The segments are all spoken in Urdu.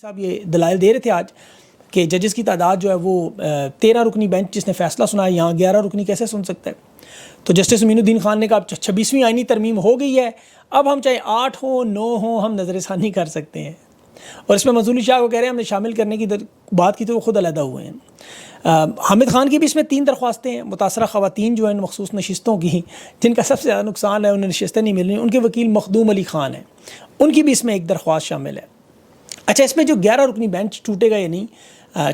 صاحب یہ دلائل دے رہے تھے آج کہ ججز کی تعداد جو ہے وہ 13 رکنی بینچ جس نے فیصلہ سنا ہے یہاں 11 رکنی کیسے سن سکتا ہے. تو جسٹس امین الدین خان نے کہا 26ویں آئینی ترمیم ہو گئی ہے، اب ہم چاہے 8 ہوں 9 ہوں ہم نظر ثانی کر سکتے ہیں. اور اس میں منظور علی شاہ کو کہہ رہے ہیں ہم نے شامل کرنے کی بات کی تو وہ خود علیحدہ ہوئے ہیں. حامد خان کی بھی اس میں 3 درخواستیں ہیں. متاثرہ خواتین جو ہیں مخصوص نشستوں کی جن کا سب سے زیادہ نقصان ہے، انہیں نشستیں نہیں مل رہی، ان کے وکیل مخدوم علی خان ہیں، ان کی بھی اس میں ایک درخواست شامل ہے. اچھا، اس میں جو 11 رکنی بینچ ٹوٹے گا یا نہیں،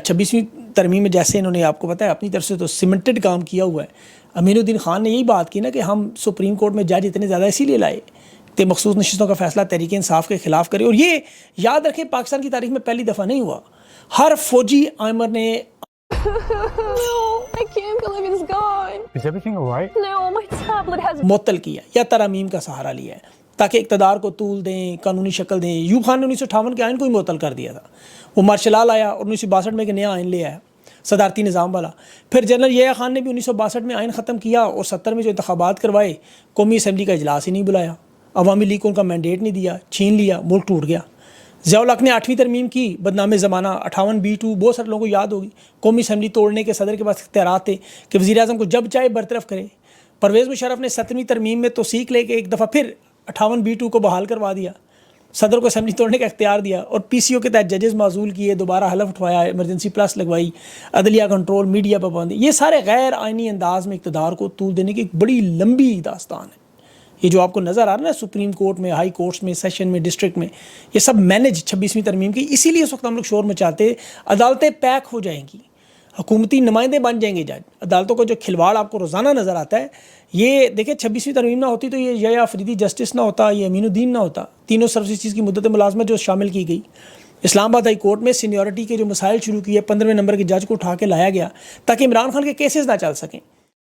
26ویں ترمیم میں جیسے انہوں نے آپ کو بتایا اپنی طرف سے تو سیمنٹڈ کام کیا ہوا ہے. امین الدین خان نے یہی بات کی نا کہ ہم سپریم کورٹ میں جج اتنے زیادہ اسی لیے لائے کہ مخصوص نشستوں کا فیصلہ تحریک انصاف کے خلاف کرے. اور یہ یاد رکھیں پاکستان کی تاریخ میں پہلی دفعہ نہیں ہوا. ہر فوجی آئمر نے معطل کیا یا ترامیم کا سہارا لیا ہے تاکہ اقتدار کو طول دیں، قانونی شکل دیں. ایوب خان نے 1958 کے آئین کو ہی معطل کر دیا تھا. وہ مارشل لا آیا اور 1962 میں ایک نیا آئین لے آیا صدارتی نظام والا. پھر جنرل یحییٰ خان نے بھی 1962 میں آئین ختم کیا اور 70 میں جو انتخابات کروائے قومی اسمبلی کا اجلاس ہی نہیں بلایا، عوامی لیگ کو ان کا مینڈیٹ نہیں دیا، چھین لیا، ملک ٹوٹ گیا. ضیاء الحق نے 8ویں ترمیم کی، بدنام زمانہ 58B2 بہت سارے لوگوں کو یاد ہوگی. قومی اسمبلی توڑنے کے صدر کے پاس اختیارات تھے کہ وزیر اعظم کو جب چاہے برطرف کرے. پرویز مشرف نے 7ویں ترمیم میں توثیق لے کے ایک دفعہ پھر 58B2 کو بحال کروا دیا، صدر کو اسمبلی توڑنے کا اختیار دیا اور PCO کے تحت ججز معزول کیے، دوبارہ حلف اٹھوایا، ایمرجنسی پلس لگوائی، عدلیہ کنٹرول، میڈیا پابندی. یہ سارے غیر آئینی انداز میں اقتدار کو طول دینے کی ایک بڑی لمبی داستان ہے. یہ جو آپ کو نظر آ رہا ہے نا سپریم کورٹ میں، ہائی کورٹس میں، سیشن میں، ڈسٹرکٹ میں، یہ سب مینج 26ویں ترمیم کی. اسی لیے اس وقت ہم لوگ شور مچاتے، عدالتیں پیک ہو جائیں گی، حکومتی نمائندے بن جائیں گے جج. عدالتوں کا جو کھلواڑ آپ کو روزانہ نظر آتا ہے، یہ دیکھیں 26ویں ترمیم نہ ہوتی تو یہ یحییٰ آفریدی جسٹس نہ ہوتا، یہ امین الدین نہ ہوتا. تینوں سروسز کی مدت ملازمت جو شامل کی گئی. اسلام آباد ہائی کورٹ میں سینیورٹی کے جو مسائل شروع کیے، 15ویں نمبر کے جج کو اٹھا کے لایا گیا تاکہ عمران خان کے کیسز نہ چل سکیں.